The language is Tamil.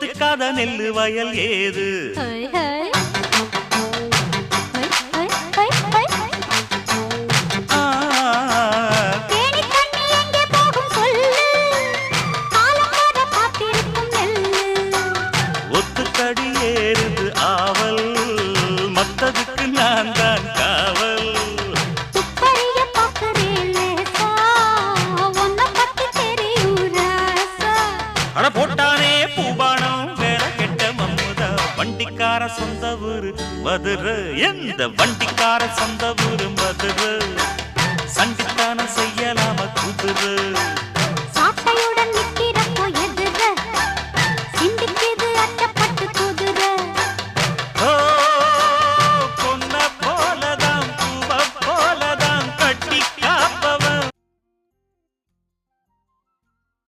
எத்துக்காத நெல்லு வயல் ஏது ஒத்துக்கடி ஏறுது ஆவல் மத்ததுக்கு நான் தான் காவல் அட போட்டானே பூபானம் வேற கெட்ட மம்முதா வண்டிக்கார சொந்த ஊரு மதுரை எந்த வண்டிக்கார சொந்த ஊரு மதுரை சண்டித்தானம் செய்யலாம குதிரை